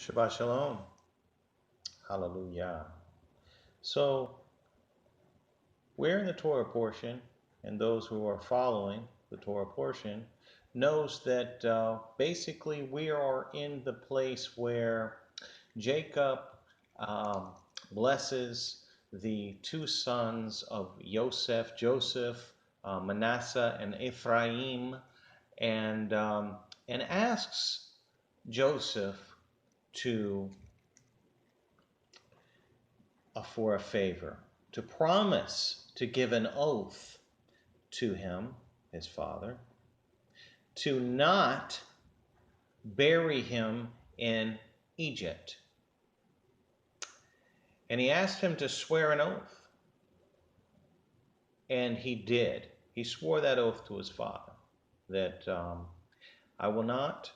Shabbat Shalom. Hallelujah. So we're in the Torah portion, and those who are following the Torah portion knows that basically we are in the place where Jacob um, blesses the two sons of Joseph, Manasseh, and Ephraim, and and asks Joseph to for a favor, to promise to give an oath to him, his father, to not bury him in Egypt. And he asked him to swear an oath. And he did. He swore that oath to his father that I will not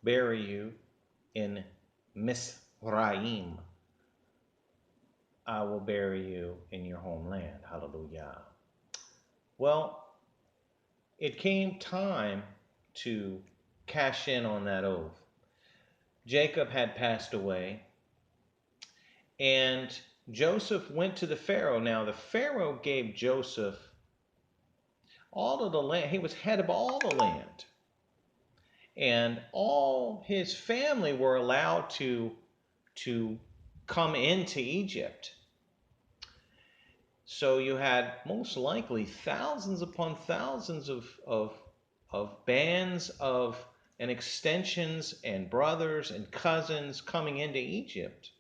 bury you in Misraim. I will bury you in your homeland. Hallelujah. Well, it came time to cash in on that oath. Jacob had passed away, and Joseph went to the Pharaoh. Now, the Pharaoh gave Joseph all of the land. He was head of all the land. And all his family were allowed to come into Egypt. So you had most likely thousands upon thousands of bands of and extensions and brothers and cousins coming into Egypt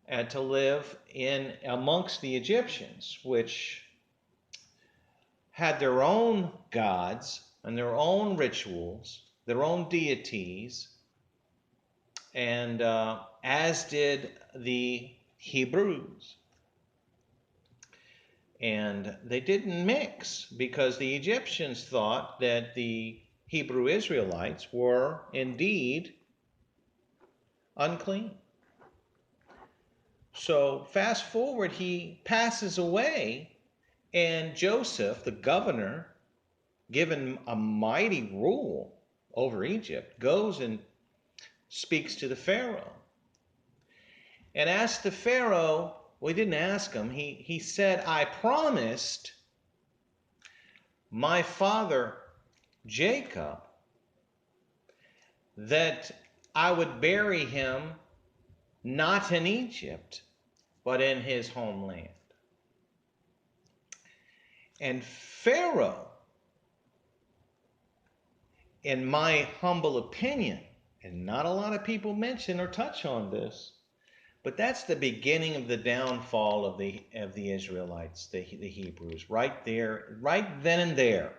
and to live in amongst the Egyptians, which had their own gods and their own rituals, their own deities, and as did the Hebrews. And they didn't mix because the Egyptians thought that the Hebrew Israelites were indeed unclean. So fast forward, he passes away, and Joseph, the governor, given a mighty rule over Egypt, goes and speaks to the Pharaoh and asks the Pharaoh, well, he didn't ask him, he said, I promised my father Jacob that I would bury him not in Egypt, but in his homeland. And Pharaoh, in my humble opinion, and not a lot of people mention or touch on this, but that's the beginning of the downfall of the Israelites, the Hebrews, right there, right then and there.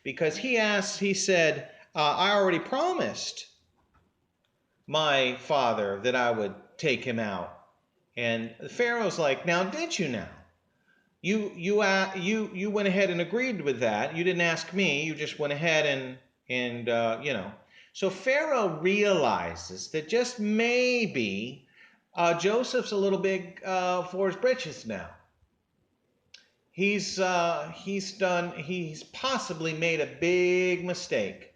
Because he said, I already promised my father that I would take him out. And the Pharaoh's like, now did you now? You went ahead and agreed with that. You didn't ask me. You just went ahead and So Pharaoh realizes that just maybe Joseph's a little big for his britches now. He's possibly made a big mistake.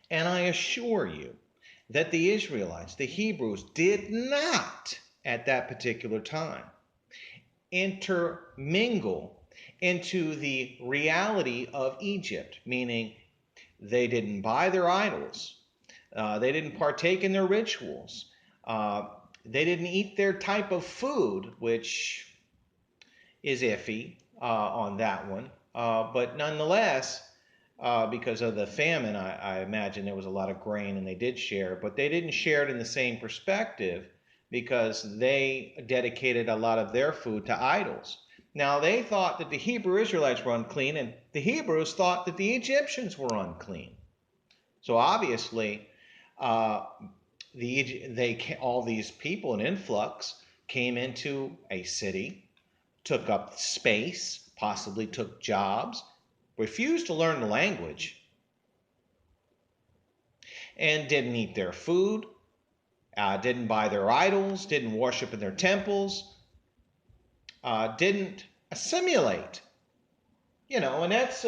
And I assure you that the Israelites, the Hebrews, did not at that particular time intermingle into the reality of Egypt, meaning they didn't buy their idols, they didn't partake in their rituals, they didn't eat their type of food, which is iffy on that one, but nonetheless, because of the famine, I imagine there was a lot of grain and they did share, but they didn't share it in the same perspective because they dedicated a lot of their food to idols. Now, they thought that the Hebrew Israelites were unclean, and the Hebrews thought that the Egyptians were unclean. So obviously, all these people in influx came into a city, took up space, possibly took jobs, refused to learn the language, and didn't eat their food, didn't buy their idols, didn't worship in their temples, didn't assimilate. And that's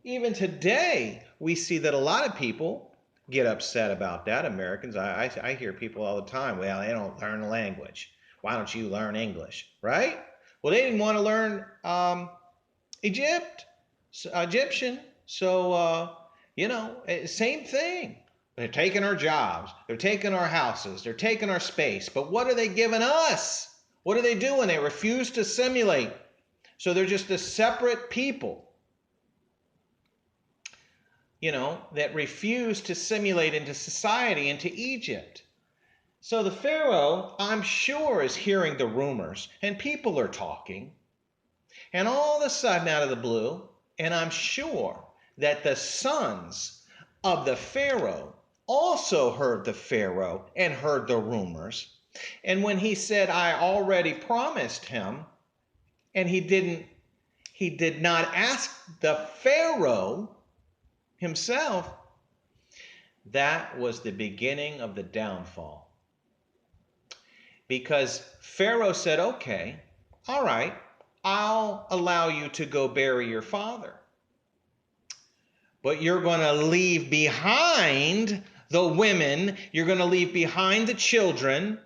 even today we see that a lot of people get upset about that, Americans. I hear people all the time, well, they don't learn the language. Why don't you learn English, right? Well, they didn't want to learn Egyptian. So, same thing. They're taking our jobs. They're taking our houses. They're taking our space. But what are they giving us? What are they doing? They refuse to assimilate. So they're just a separate people, that refuse to assimilate into society, into Egypt. So the Pharaoh, I'm sure, is hearing the rumors, and people are talking. And all of a sudden, out of the blue, and I'm sure that the sons of the Pharaoh also heard the Pharaoh and heard the rumors. And when he said, I already promised him, and he did not ask the Pharaoh himself, that was the beginning of the downfall. Because Pharaoh said, okay, all right, I'll allow you to go bury your father. But you're going to leave behind the women. You're going to leave behind the children.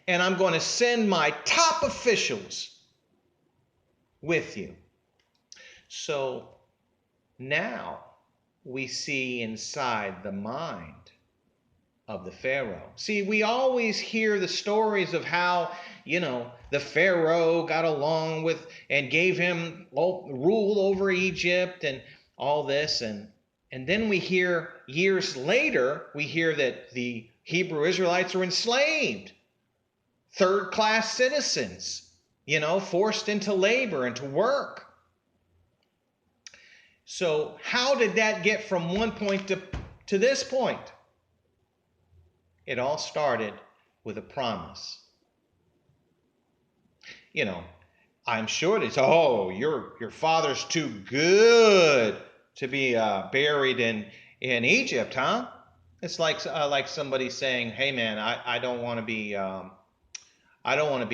And I'm going to send my top officials with you. So now we see inside the mind of the Pharaoh. See, we always hear the stories of how, the Pharaoh got along with and gave him rule over Egypt and all this. And then we hear years later, we hear that the Hebrew Israelites are enslaved, third-class citizens, forced into labor and to work. So how did that get from one point to this point? It all started with a promise. I'm sure it's, your father's too good to be buried in Egypt, huh? It's like somebody saying, hey man, I don't want to be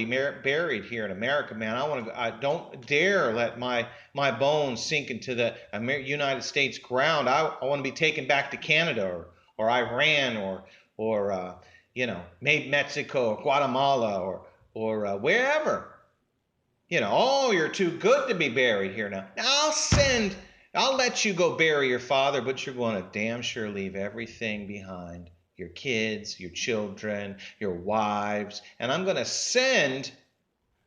buried here in America, man. I don't dare let my bones sink into the United States ground. I want to be taken back to Canada or Iran or maybe Mexico or Guatemala or wherever. You're too good to be buried here now. I'll let you go bury your father, but you're going to damn sure leave everything behind. Your kids, your children, your wives, and I'm going to send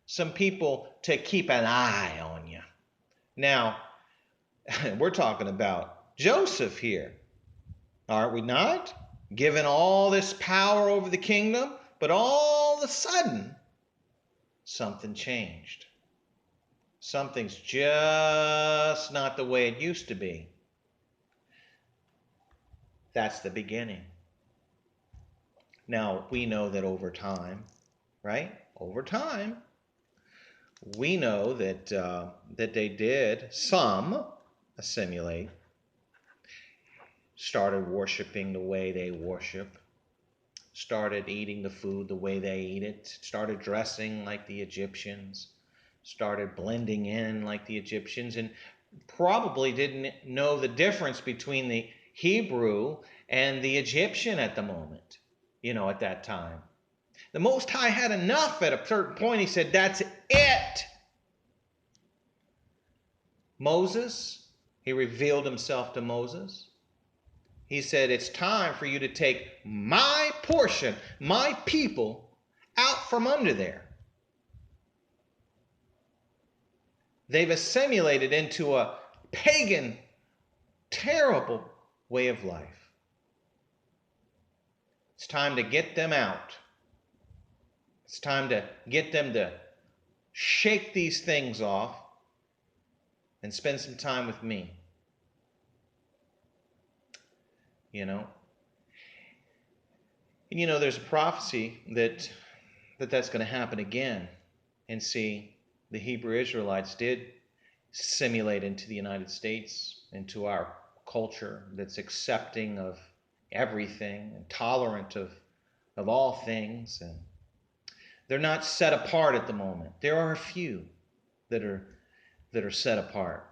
some people to keep an eye on you. Now, we're talking about Joseph here, aren't we not? Given all this power over the kingdom, but all of a sudden, something changed. Something's just not the way it used to be. That's the beginning. Now, we know that over time, right? Over time, we know that they did some assimilate, started worshiping the way they worship, started eating the food the way they eat it, started dressing like the Egyptians, started blending in like the Egyptians, and probably didn't know the difference between the Hebrew and the Egyptian at the moment, at that time. The Most High had enough at a certain point. He said, that's it. Moses, he revealed himself to Moses. He said, it's time for you to take my portion, my people, out from under there. They've assimilated into a pagan, terrible way of life. It's time to get them out. It's time to get them to shake these things off and spend some time with me. And there's a prophecy that's going to happen again. And see, the Hebrew Israelites did assimilate into the United States, into our culture that's accepting of everything and tolerant of all things. And they're not set apart at the moment. There are a few that are set apart.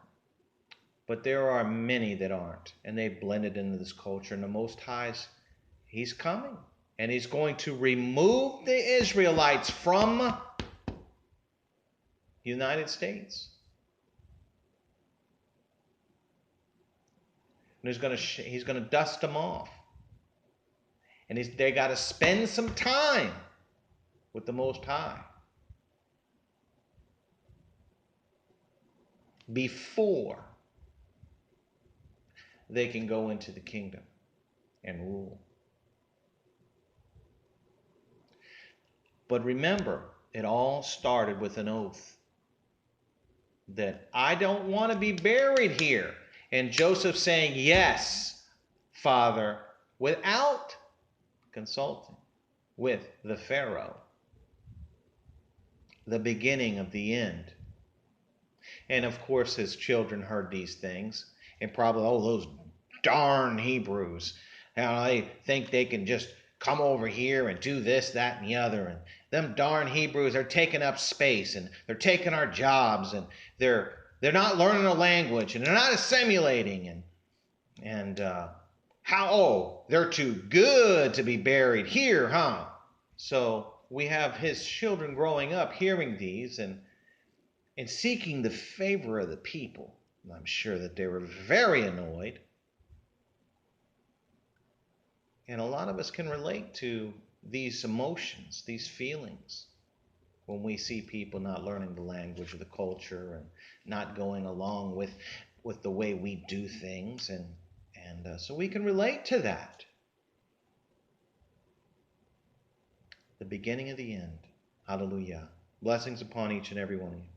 But there are many that aren't, and they've blended into this culture. And the Most High's, He's coming, and He's going to remove the Israelites from the United States. And He's going to dust them off, and they got to spend some time with the Most High before they can go into the kingdom and rule. But remember, it all started with an oath that I don't want to be buried here. And Joseph saying, yes, Father, without consulting with the pharaoh. The beginning of the end. And of course, his children heard these things and probably, oh, those darn Hebrews. Now they think they can just come over here and do this, that, and the other. And them darn Hebrews are taking up space, and they're taking our jobs, and they're not learning a language, and they're not assimilating, and they're too good to be buried here, huh? So we have his children growing up hearing these and seeking the favor of the people. And I'm sure that they were very annoyed. And a lot of us can relate to these emotions, these feelings, when we see people not learning the language of the culture and not going along with the way we do things. And so we can relate to that. The beginning of the end. Hallelujah. Blessings upon each and every one of you.